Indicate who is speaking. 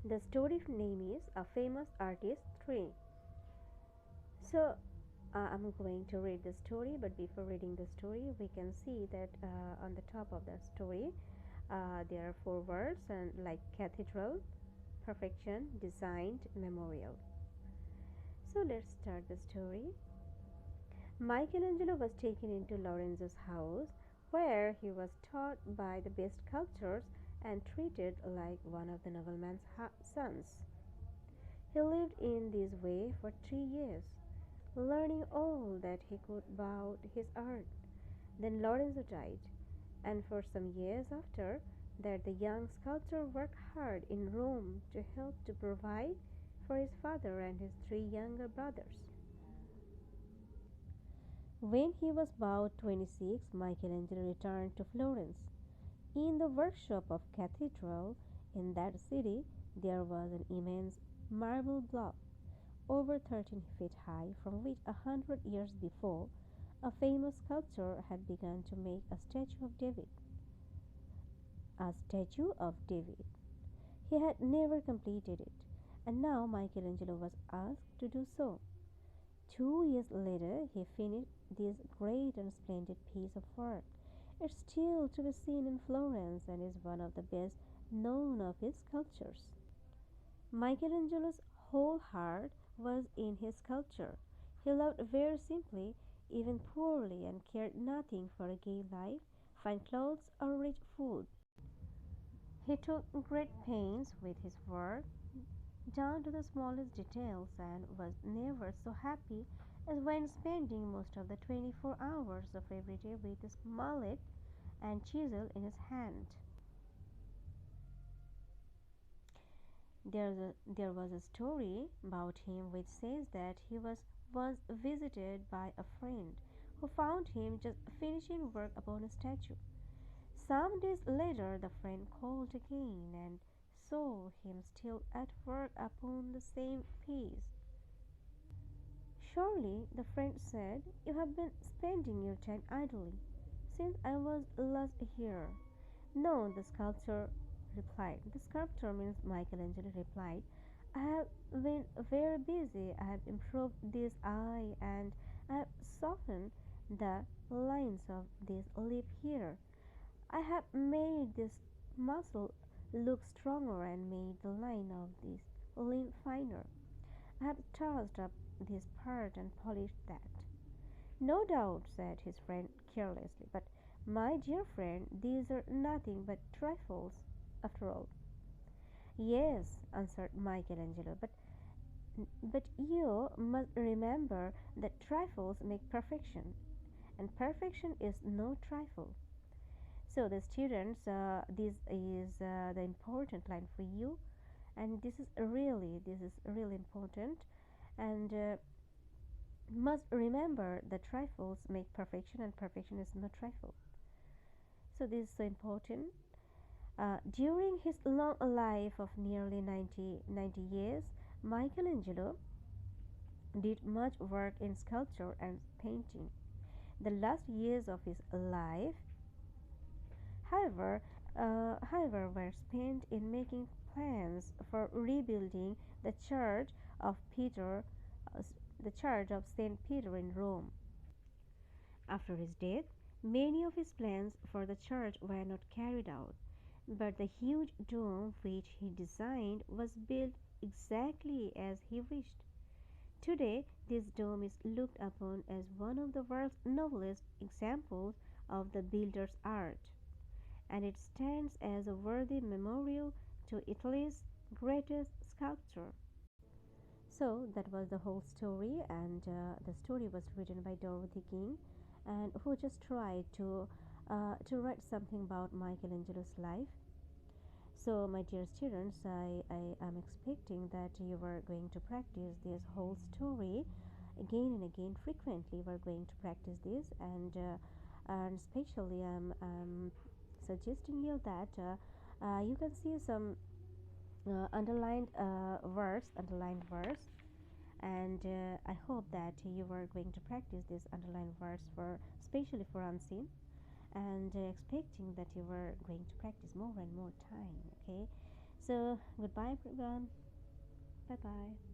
Speaker 1: The story name is A Famous Artist-3. So I'm going to read the story, but before reading the story, we can see that on the top of the story there are four words and like cathedral, perfection, designed, memorial. So let's start the story. Michelangelo was taken into Lorenzo's house, where he was taught by the best sculptors and treated like one of the nobleman's sons. He lived in this way for 3 years, learning all that he could about his art. Then Lorenzo died, and for some years after that, the young sculptor worked hard in Rome to help to provide for his father and his three younger brothers. When he was about 26, Michelangelo returned to Florence. In the workshop of cathedral in that city, there was an immense marble block over 13 feet high, from which 100 years before a famous sculptor had begun to make a statue of David. A statue of David. He had never completed it, and now Michelangelo was asked to do so. 2 years later, he finished this great and splendid piece of work. It's still to be seen in Florence and is one of the best known of his sculptures. Michelangelo's whole heart was in his sculpture. He loved very simply, even poorly, and cared nothing for a gay life, fine clothes, or rich food. He took great pains with his work, down to the smallest details, and was never so happy as when spending most of the 24 hours of every day with his mallet and chisel in his hand. There was a story about him which says that he was once visited by a friend who found him just finishing work upon a statue. Some days later, the friend called again and saw him still at work upon the same piece. Surely, the friend said, you have been spending your time idly since I was last here. No, the sculptor replied. The sculptor means Michelangelo replied, I have been very busy. I have improved this eye and I have softened the lines of this lip here. I have made this muscle look stronger and made the line of this limb finer. I have touched up this part and polished that. No doubt, said his friend carelessly, but my dear friend, these are nothing but trifles after all. Yes, answered Michelangelo, but you must remember that trifles make perfection, and perfection is no trifle. So, the students, this is the important line for you, and this is really important, and must remember that trifles make perfection, and perfection is no trifle. So, this is so important. During his long life of nearly 90 years, Michelangelo did much work in sculpture and painting. The last years of his life, however, were spent in making plans for rebuilding the church of Peter, uh, the church of Saint Peter in Rome. After his death, many of his plans for the church were not carried out, but the huge dome which he designed was built exactly as he wished. Today, this dome is looked upon as one of the world's noblest examples of the builder's art, and it stands as a worthy memorial to Italy's greatest sculptor. So that was the whole story, and the story was written by Dorothy King, and who just tried to write something about Michelangelo's life. So, my dear students, I am expecting that you are going to practice this whole story again and again frequently. We're going to practice this, and especially I'm suggesting you that you can see some underlined verse, and I hope that you are going to practice this underlined verse for especially for unseen, and expecting that you are going to practice more and more time. Okay, So, goodbye, everyone. Bye bye.